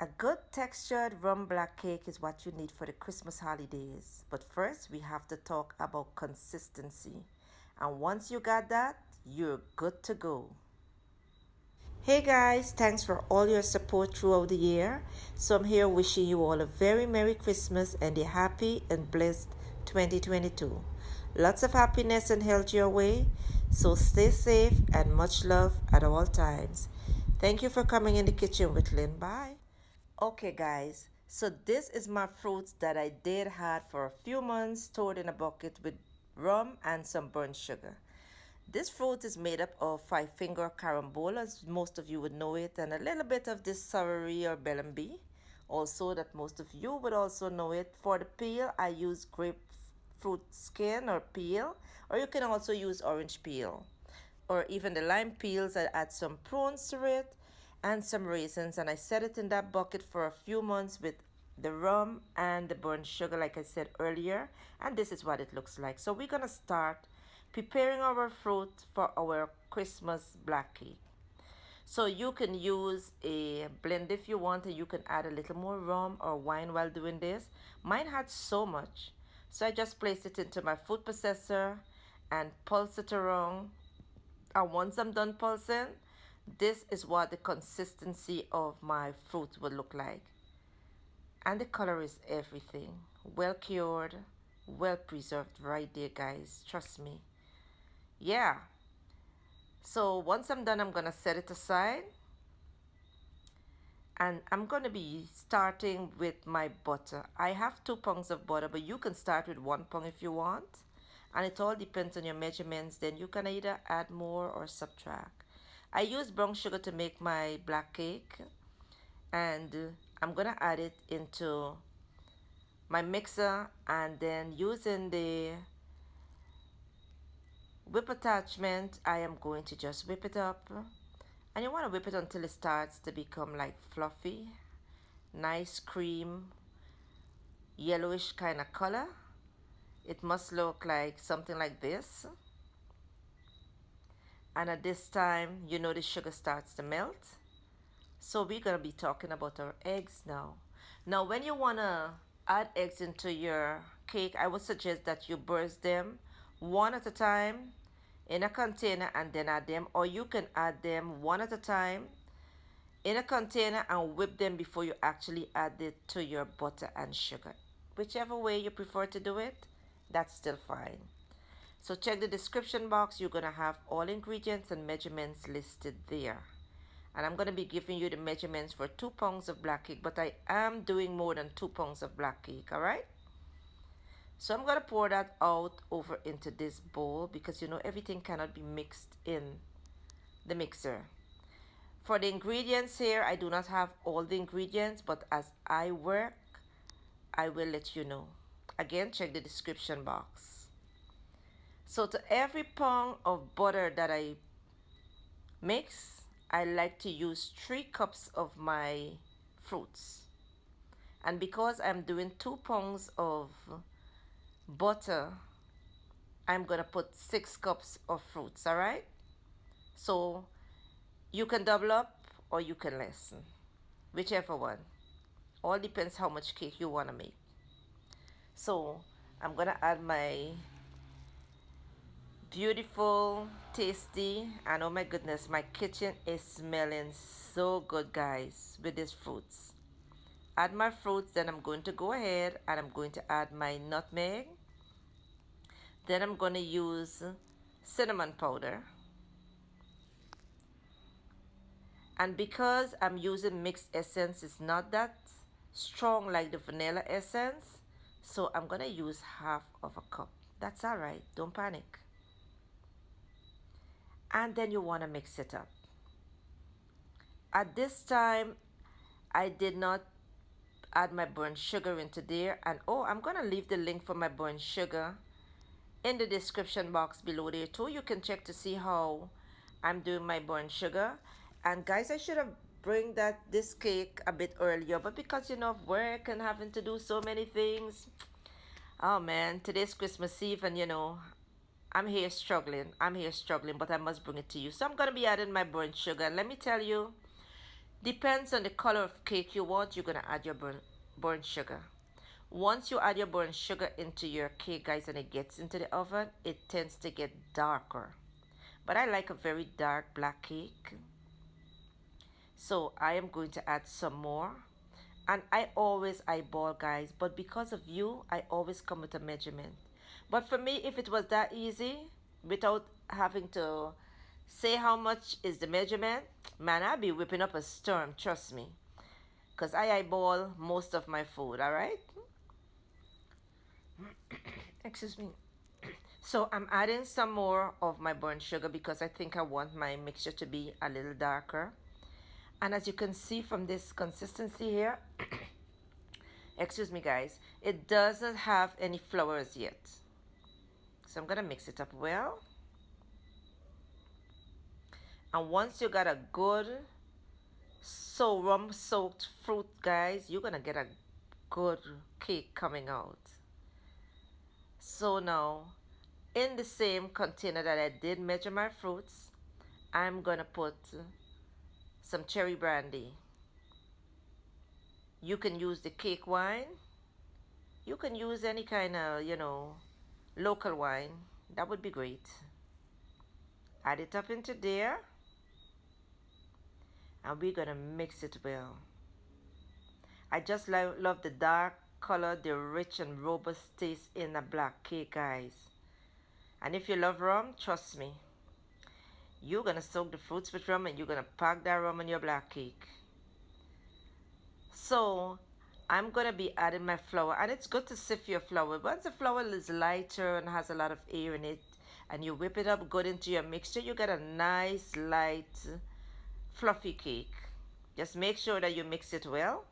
A good textured rum black cake is what you need for the Christmas holidays. But first, we have to talk about consistency. And once you got that, you're good to go. Hey guys, thanks for all your support throughout the year. So I'm here wishing you all a very Merry Christmas and a happy and blessed 2022. Lots of happiness and health your way. So stay safe and much love at all times. Thank you for coming in the kitchen with Lynn. Bye. Okay guys, so this is my fruits that I did had for a few months stored in a bucket with rum and some burnt sugar. This fruit is made up of five-finger carambola, as most of you would know it, and a little bit of this sorry or Bellambi, also that most of you would also know it. For the peel, I use grapefruit skin or peel, or you can also use orange peel, or even the lime peels. I add some prunes to it and some raisins, and I set it in that bucket for a few months with the rum and the burnt sugar, like I said earlier, and this is what it looks like. So we're gonna start preparing our fruit for our Christmas black cake. So you can use a blend if you want, and you can add a little more rum or wine while doing this. Mine had so much, so I just placed it into my food processor and pulse it around. And once I'm done pulsing, this is what the consistency of my fruit would look like. And the color is everything. Well cured, well preserved right there, guys. Trust me. Yeah. So once I'm done, I'm gonna set it aside, and I'm gonna be starting with my butter. I have 2 pounds of butter, but you can start with 1 pound if you want, and it all depends on your measurements. Then you can either add more or subtract. I use brown sugar to make my black cake, and I'm gonna add it into my mixer, and then using the whip attachment, I am going to just whip it up. And you want to whip it until it starts to become like fluffy, nice cream, yellowish kind of color. It must look like something like this. And at this time, you know the sugar starts to melt. So we're going to be talking about our eggs now. Now, when you want to add eggs into your cake, I would suggest that you burst them one at a time in a container and then add them, or you can add them one at a time in a container and whip them before you actually add it to your butter and sugar. Whichever way you prefer to do it, that's still fine. So check the description box. You're going to have all ingredients and measurements listed there. And I'm going to be giving you the measurements for 2 pounds of black cake, but I am doing more than 2 pounds of black cake, all right? So I'm going to pour that out over into this bowl, because you know everything cannot be mixed in the mixer. For the ingredients here, I do not have all the ingredients, but as I work, I will let you know. Again, check the description box. So to every pound of butter that I mix, I like to use 3 cups of my fruits. And because I'm doing 2 pounds of butter, I'm gonna put 6 cups of fruits, all right? So you can double up or you can lessen, whichever one. All depends how much cake you want to make. So I'm gonna add my beautiful, tasty, and oh my goodness, my kitchen is smelling so good, guys, with these fruits. Add my fruits, then I'm going to go ahead and I'm going to add my nutmeg. Then I'm going to use cinnamon powder. And because I'm using mixed essence, it's not that strong like the vanilla essence, so I'm going to use half of a cup. That's all right, don't panic. And then you want to mix it up. At this time, I did not add my burnt sugar into there, and oh, I'm going to leave the link for my burnt sugar in the description box below there too. You can check to see how I'm doing my burnt sugar. And guys, I should have bring this cake a bit earlier, but because you know of work and having to do so many things, oh man, today's Christmas Eve, and you know I'm here struggling, but I must bring it to you. So I'm gonna be adding my burnt sugar, and let me tell you, Depends on the color of cake you want, you're gonna add your burnt sugar. Once you add your burnt sugar into your cake, guys, and it gets into the oven, it tends to get darker. But I like a very dark black cake. So I am going to add some more. And I always eyeball, guys, but because of you, I always come with a measurement. But for me, if it was that easy, without having to say how much is the measurement, man, I'd be whipping up a storm, trust me. Because I eyeball most of my food, all right? Excuse me. So I'm adding some more of my burnt sugar because I think I want my mixture to be a little darker. And as you can see from this consistency here, excuse me guys, it doesn't have any flours yet. So I'm gonna mix it up well. And once you got a good rum soaked fruit, guys, you're gonna get a good cake coming out. So now, in the same container that I did measure my fruits, I'm gonna put some cherry brandy. You can use the cake wine. You can use any kind of, local wine. That would be great. Add it up into there. And we're gonna mix it well. I just love the dark color, the rich and robust taste in a black cake, guys. And if you love rum, trust me, you're gonna soak the fruits with rum and you're gonna pack that rum in your black cake. So I'm gonna be adding my flour, and it's good to sift your flour. Once the flour is lighter and has a lot of air in it, and you whip it up good into your mixture, you get a nice light fluffy cake. Just make sure that you mix it well,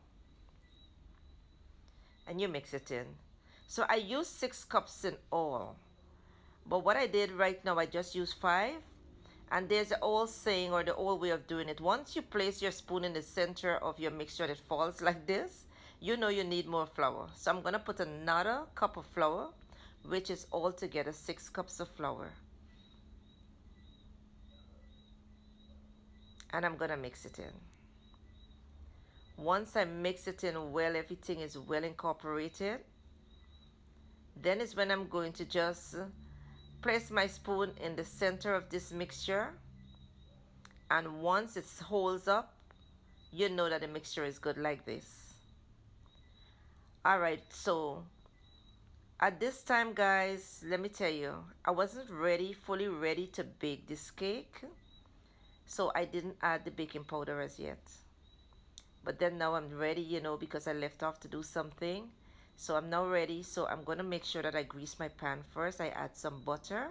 and you mix it in. So I used 6 cups in all, but what I did right now, I just used 5. And there's the old saying, or the old way of doing it. Once you place your spoon in the center of your mixture and it falls like this, you know you need more flour. So I'm gonna put another cup of flour, which is altogether 6 cups of flour. And I'm gonna mix it in. Once I mix it in well, everything is well incorporated, then is when I'm going to just place my spoon in the center of this mixture, and once it holds up, you know that the mixture is good like this. Alright, so at this time, guys, let me tell you, I wasn't fully ready to bake this cake, so I didn't add the baking powder as yet. But then now I'm ready, because I left off to do something. So I'm now ready. So I'm going to make sure that I grease my pan first. I add some butter.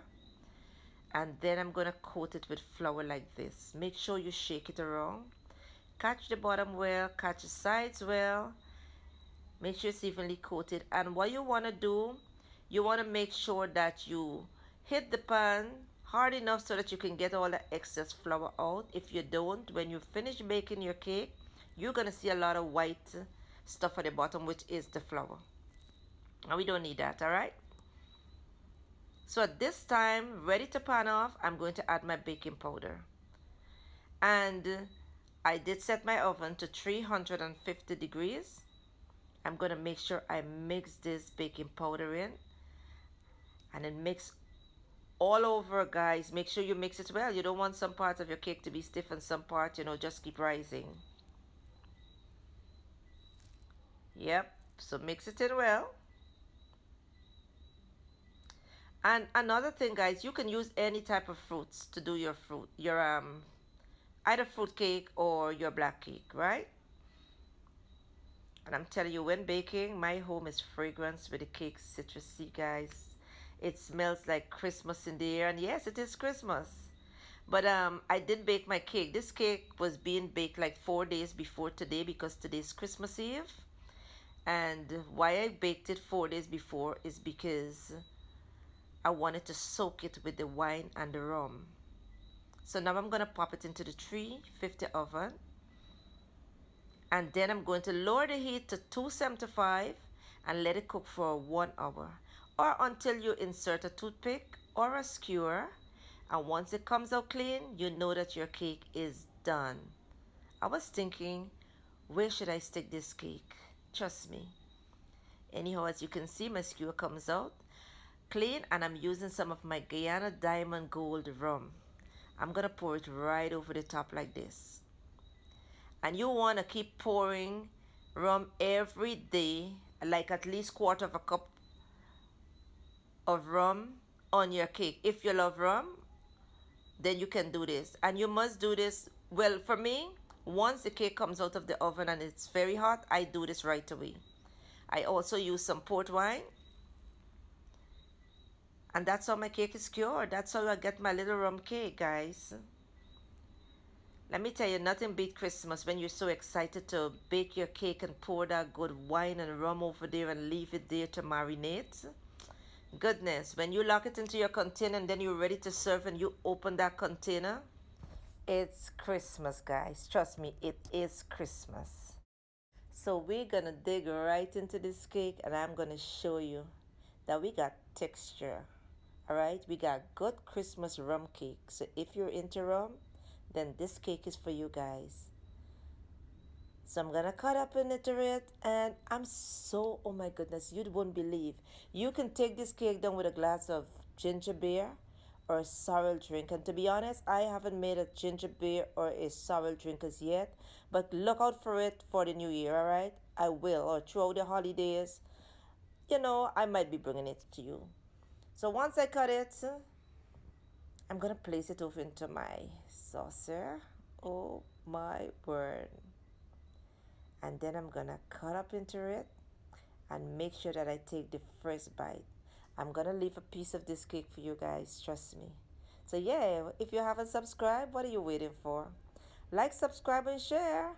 And then I'm going to coat it with flour like this. Make sure you shake it around. Catch the bottom well. Catch the sides well. Make sure it's evenly coated. And what you want to do, you want to make sure that you hit the pan hard enough so that you can get all the excess flour out. If you don't, when you finish baking your cake, you're going to see a lot of white stuff at the bottom, which is the flour. And we don't need that, all right? So at this time, ready to pan off, I'm going to add my baking powder. And I did set my oven to 350 degrees. I'm going to make sure I mix this baking powder in. And then mix all over, guys. Make sure you mix it well. You don't want some parts of your cake to be stiff and some parts, just keep rising. Yep, so mix it in well. And another thing, guys, you can use any type of fruits to do your either fruit cake or your black cake, right? And I'm telling you, when baking, my home is fragrance with the cake citrusy, guys. It smells like Christmas in the air, and yes, it is Christmas. But I did bake my cake. This cake was being baked like 4 days before today because today's Christmas Eve. And why I baked it 4 days before is because I wanted to soak it with the wine and the rum. So now I'm going to pop it into the 350 oven. And then I'm going to lower the heat to 275 and let it cook for 1 hour. Or until you insert a toothpick or a skewer. And once it comes out clean, you know that your cake is done. I was thinking, where should I stick this cake? Trust me. Anyhow, as you can see, my skewer comes out clean, and I'm using some of my Guyana Diamond Gold rum. I'm gonna pour it right over the top like this. And you wanna keep pouring rum every day, like at least quarter of a cup of rum on your cake. If you love rum, then you can do this. And you must do this, well, for me, once the cake comes out of the oven and it's very hot, I do this right away. I also use some port wine. And that's how my cake is cured. That's how I get my little rum cake, guys. Let me tell you, nothing beats Christmas when you're so excited to bake your cake and pour that good wine and rum over there and leave it there to marinate. Goodness, when you lock it into your container and then you're ready to serve and you open that container, it's Christmas, guys. Trust me, it is Christmas. So we're gonna dig right into this cake, and I'm gonna show you that we got texture. Alright, we got good Christmas rum cake. So if you're into rum, then this cake is for you guys. So I'm gonna cut up into it, and I'm so, oh my goodness, you won't believe. You can take this cake down with a glass of ginger beer or a sorrel drink. And to be honest, I haven't made a ginger beer or a sorrel drink as yet, but look out for it for the new year, alright? I will, or throughout the holidays, you know, I might be bringing it to you. So once I cut it, I'm gonna place it over into my saucer. Oh my word. And then I'm gonna cut up into it and make sure that I take the first bite. I'm gonna leave a piece of this cake for you guys, trust me. So yeah, if you haven't subscribed, what are you waiting for? Like, subscribe, and share.